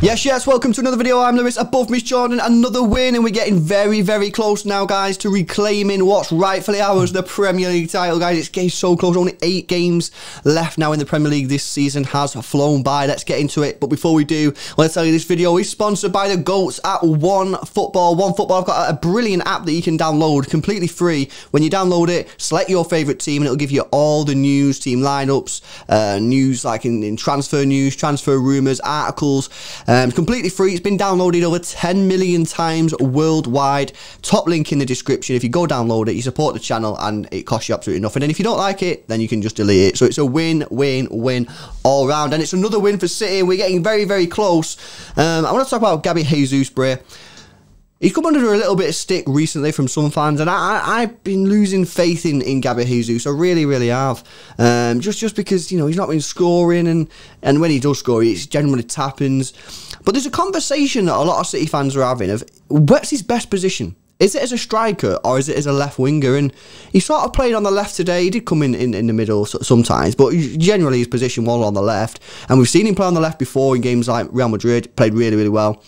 Yes, welcome to another video. I'm Lewis, above Miss Jordan, another win, and we're getting very, very close now, guys, to reclaiming what's rightfully ours, the Premier League title, guys. It's getting so close. Only 8 games left now in the Premier League. This season has flown by. Let's get into it. But before we do, let's tell you this video is sponsored by the GOATs at OneFootball. OneFootball, I've got a brilliant app that you can download completely free. When you download it, select your favourite team, and it'll give you all the news, team lineups, news like in transfer news, transfer rumours, articles. Completely free. It's been downloaded over 10 million times worldwide. Top link in the description. If you go download it, you support the channel, and it costs you absolutely nothing. And if you don't like it, then you can just delete it. So it's a win, win, win all round. And it's another win for City. We're getting very, very close. I want to talk about Gabby Jesus, Bray. He's come under a little bit of stick recently from some fans, and I've been losing faith in Gabby Jesus. I really, really have. Just because, you know, he's not been scoring, and when he does score, it's generally tap-ins. But there's a conversation that a lot of City fans are having of what's his best position? Is it as a striker or is it as a left winger? And he sort of played on the left today. He did come in the middle sometimes, but generally his position was on the left. And we've seen him play on the left before in games like Real Madrid, played really, really well.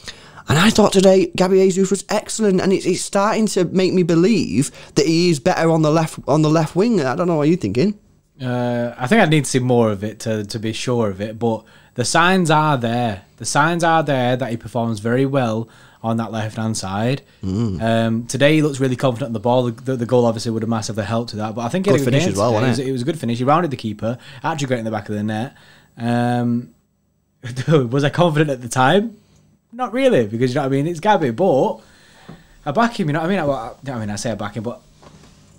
And I thought today Gabby Jesus was excellent, and it's starting to make me believe that he is better on the left wing. I don't know what you're thinking. I think I need to see more of it to be sure of it, but the signs are there. The signs are there that he performs very well on that left-hand side. Today he looks really confident on the ball. The goal obviously would have massively helped to that, but I think good finish as well, wasn't it? It was a good finish. He rounded the keeper, actually got in the back of the net. Was I confident at the time? Not really, because you know what I mean. It's Gabby, but I back him. You know what I mean. I say I back him, but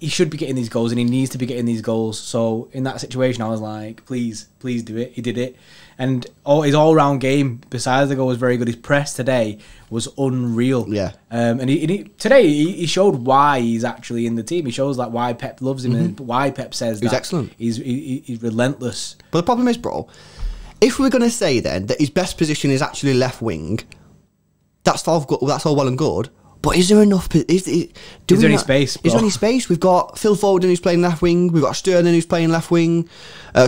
he should be getting these goals, and he needs to be getting these goals. So in that situation, I was like, please do it. He did it, and his all-round game, besides the goal, was very good. His press today was unreal. Yeah. And today he showed why he's actually in the team. He shows like why Pep loves him, and why Pep says he's excellent. He's relentless. But the problem is, bro, if we're going to say then that his best position is actually left wing, that's all well and good. But is there enough? Is there any space? Is there any space? We've got Phil Foden who's playing left wing. We've got Sterling who's playing left wing.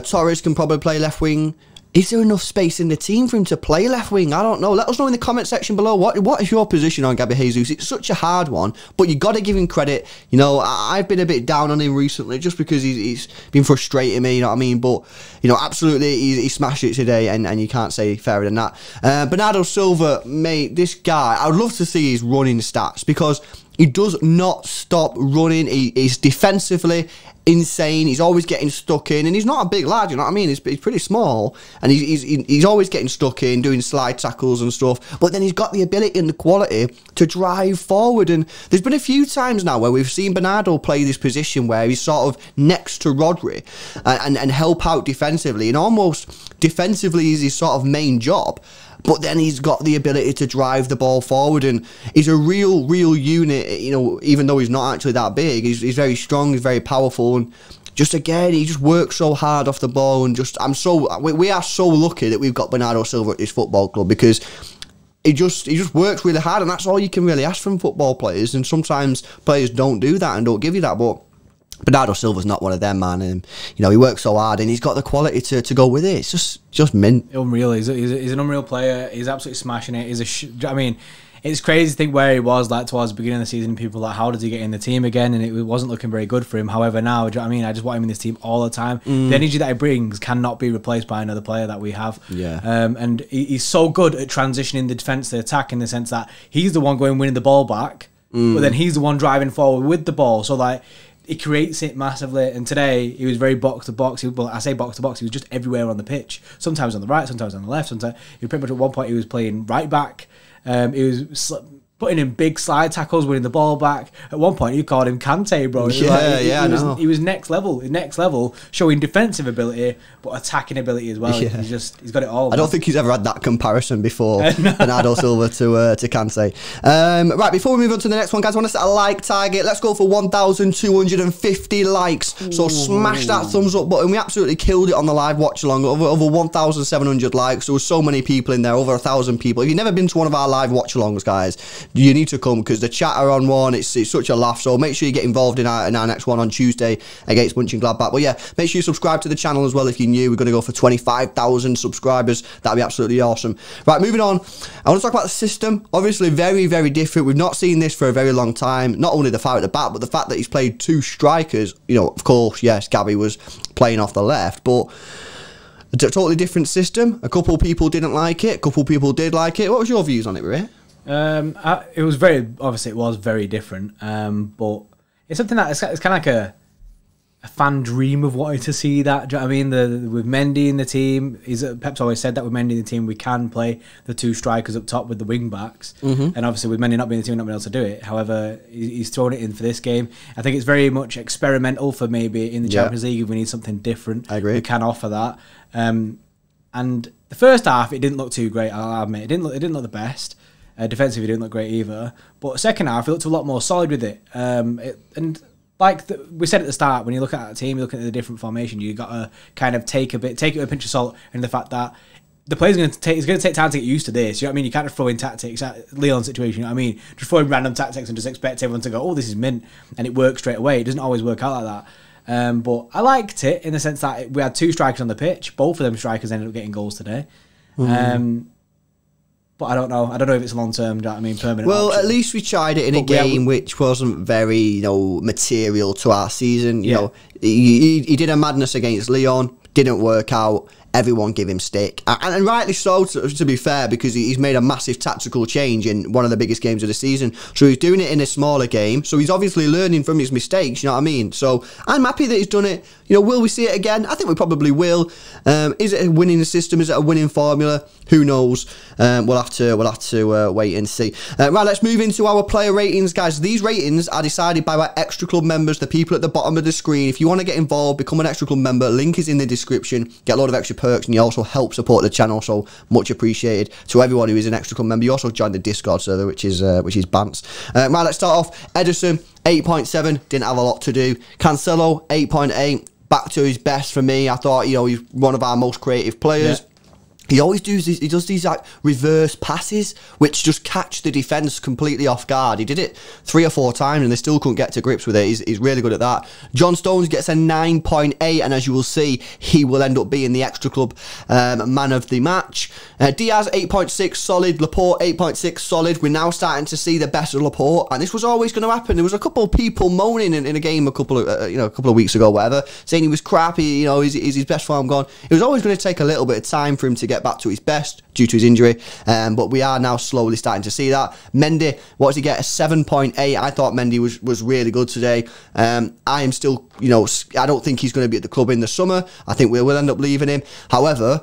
Torres can probably play left wing. Is there enough space in the team for him to play left wing? I don't know. Let us know in the comment section below. What is your position on Gabby Jesus? It's such a hard one, but you got to give him credit. You know, I've been a bit down on him recently just because he's been frustrating me, you know what I mean? But, you know, absolutely, he smashed it today, and you can't say fairer than that. Bernardo Silva, mate, this guy, I would love to see his running stats because he does not stop running. He's defensively insane. He's always getting stuck in, and he's not a big lad, you know what I mean? He's pretty small, and he's always getting stuck in, doing slide tackles and stuff, but then he's got the ability and the quality to drive forward. And there's been a few times now where we've seen Bernardo play this position where he's sort of next to Rodri and help out defensively, and almost defensively is his sort of main job. But then he's got the ability to drive the ball forward, and he's a real unit, you know, even though he's not actually that big. He's very strong, he's very powerful, and just again, he just works so hard off the ball, and just, we are so lucky that we've got Bernardo Silva at this football club, because he just works really hard, and that's all you can really ask from football players, and sometimes players don't do that and don't give you that, but Bernardo Silva's not one of them, man. And you know, he works so hard, and he's got the quality to go with it. It's just mint. Unreal. He's an unreal player. He's absolutely smashing it. I mean, it's crazy to think where he was like towards the beginning of the season. People were like, how does he get in the team again? And it wasn't looking very good for him. However, now, do you know what I mean? I just want him in this team all the time. The energy that he brings cannot be replaced by another player that we have. Yeah. And he's so good at transitioning the defense to attack, in the sense that he's the one winning the ball back, but then he's the one driving forward with the ball. So like, he creates it massively, and today he was very box to box. Well, I say box to box, he was just everywhere on the pitch. Sometimes on the right, sometimes on the left. Sometimes he pretty much at one point he was playing right back. He was putting in big slide tackles, winning the ball back. At one point, you called him Kante, bro. He was next level, showing defensive ability but attacking ability as well. Yeah. He's got it all. I don't think he's ever had that comparison before, Bernardo Silva to Kante. Right, before we move on to the next one, guys, I want to set a like target. Let's go for 1,250 likes. Ooh. So smash that thumbs up button. We absolutely killed it on the live watch along. Over 1,700 likes. There were so many people in there, over 1,000 people. If you've never been to one of our live watch alongs, guys, you need to come because the chatter on one, it's such a laugh. So make sure you get involved in our next one on Tuesday against Mönchengladbach. But yeah, make sure you subscribe to the channel as well if you're new. We're going to go for 25,000 subscribers. That'd be absolutely awesome. Right, moving on. I want to talk about the system. Obviously, very, very different. We've not seen this for a very long time. Not only the fire at the back, but the fact that he's played two strikers. You know, of course, yes, Gabby was playing off the left, but a totally different system. A couple people didn't like it. A couple people did like it. What was your views on it, Ray? It was obviously it was very different, but it's something that it's kind of like a fan dream of wanting to see that. Do you know what I mean? With Mendy in the team, Pep's always said that with Mendy in the team, we can play the two strikers up top with the wing backs, and obviously with Mendy not being in the team, not being able to do it. However, he's thrown it in for this game. I think it's very much experimental for maybe in the Champions League if we need something different. I agree. We can offer that. And the first half, it didn't look too great. I'll admit, it didn't look the best. Defensively, it didn't look great either. But second half, it looked a lot more solid with it. And like we said at the start, when you look at a team, you're looking at the different formation. You got to kind of take it with a pinch of salt, in the fact that the player's going to take time to get used to this. You know what I mean? You can't just throw in tactics at Leon's situation. You know what I mean? Just throw in random tactics and just expect everyone to go, "Oh, this is mint," and it works straight away. It doesn't always work out like that. But I liked it in the sense that we had two strikers on the pitch. Both of them strikers ended up getting goals today. But I don't know. I don't know if it's long term. Do you know what I mean? Permanent. Well, option. at least we tried it in a game which wasn't very, you know, material to our season. You know, he did a madness against Leon. Didn't work out. Everyone give him stick, and rightly so, to be fair, because he's made a massive tactical change in one of the biggest games of the season. So he's doing it in a smaller game, so he's obviously learning from his mistakes, you know what I mean? So I'm happy that he's done it. You know, will we see it again? I think we probably will. Is it a winning system? Is it a winning formula? Who knows? We'll have to wait and see. Right, let's move into our player ratings, guys. These ratings are decided by our Extra Club members, the people at the bottom of the screen. If you want to get involved, become an Extra Club member. Link is in the description. Get a lot of extra perks, and you also help support the channel, so much appreciated to everyone who is an Extra Club member. You also join the Discord server, which is Bants. Right, let's start off. Edison 8.7, didn't have a lot to do. Cancelo 8.8, back to his best for me. I thought, you know, he's one of our most creative players. He always does these like reverse passes, which just catch the defence completely off guard. He did it 3 or 4 times and they still couldn't get to grips with it. He's really good at that. John Stones gets a 9.8, and as you will see, he will end up being the Extra Club man of the match. Diaz 8.6, solid. Laporte 8.6, solid. We're now starting to see the best of Laporte, and this was always going to happen. There was a couple of people moaning in a game a couple of weeks ago, whatever, saying he was crap. You know, is his best form gone? It was always going to take a little bit of time for him to get back to his best due to his injury, but we are now slowly starting to see that. Mendy, what does he get? A 7.8. I thought Mendy was really good today. I am still, you know, I don't think he's going to be at the club in the summer. I think we will end up leaving him. However,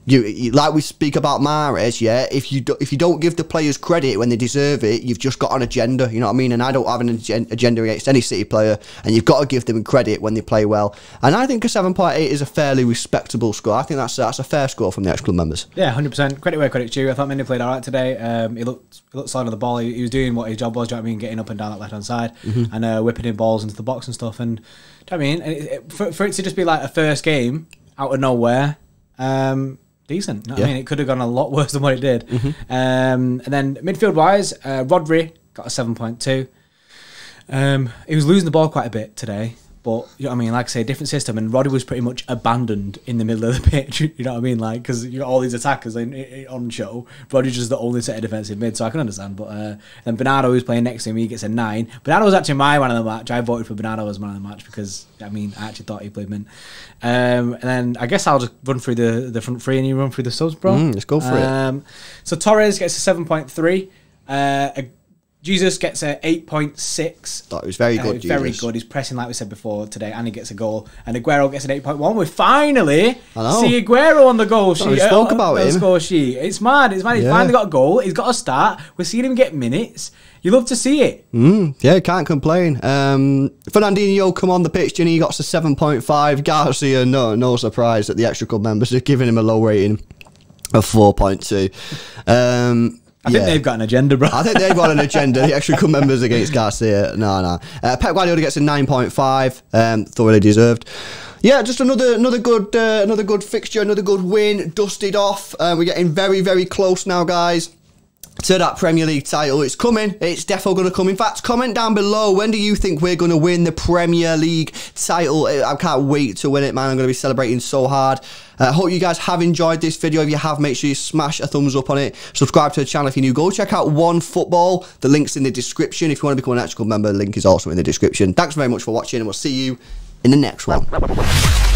you like we speak about Mahrez, yeah. If you don't give the players credit when they deserve it, you've just got an agenda. You know what I mean? And I don't have an agenda against any City player. And you've got to give them credit when they play well. And I think a 7.8 is a fairly respectable score. I think that's a fair score from the Extra Club members. Yeah, 100%. Credit where credit's due. I thought Mendy played all right today. He looked solid on the ball. He was doing what his job was. Do you know what I mean? Getting up and down that left hand side and whipping in balls into the box and stuff. And do you know what I mean? For it to just be like a first game out of nowhere. Decent. You know what I mean? It could have gone a lot worse than what it did. And then midfield-wise, Rodri got a 7.2. He was losing the ball quite a bit today, but you know what I mean? Like I say, different system, and Rodri was pretty much abandoned in the middle of the pitch. You know what I mean? Like, because you got all these attackers on show. Rodri's just the only set of defensive mid, so I can understand. But then Bernardo, who's playing next to him, he gets a 9. Bernardo was actually my man of the match. I voted for Bernardo as man of the match because, I mean, I actually thought he played mint. And then I guess I'll just run through the front three and you run through the subs, bro. Let's go for it. So Torres gets a 7.3. Jesus gets a 8.6. That was very good. Very good. He's pressing like we said before today, and he gets a goal. And Aguero gets an 8.1. We finally see Aguero on the goal sheet. We spoke about him. Score sheet. It's mad. He's finally got a goal. He's got a start. We're seeing him get minutes. You love to see it. Yeah, can't complain. Fernandinho come on the pitch and he got a 7.5. Garcia, no surprise that the Extra Club members are giving him a low rating of 4.2. I think they've got an agenda, bro. I think they've got an agenda. The Extra Club members against Garcia. No. Pep Guardiola gets a 9.5. Thoroughly deserved. Yeah, just another good fixture, another good win. Dusted off. We're getting very, very close now, guys. to that Premier League title. It's coming. It's definitely going to come. In fact, comment down below, when do you think we're going to win the Premier League title? I can't wait to win it, man. I'm going to be celebrating so hard. I hope you guys have enjoyed this video. If you have, make sure you smash a thumbs up on it. Subscribe to the channel if you're new. Go check out OneFootball. The link's in the description. If you want to become an actual member, the link is also in the description. Thanks very much for watching, and we'll see you in the next one.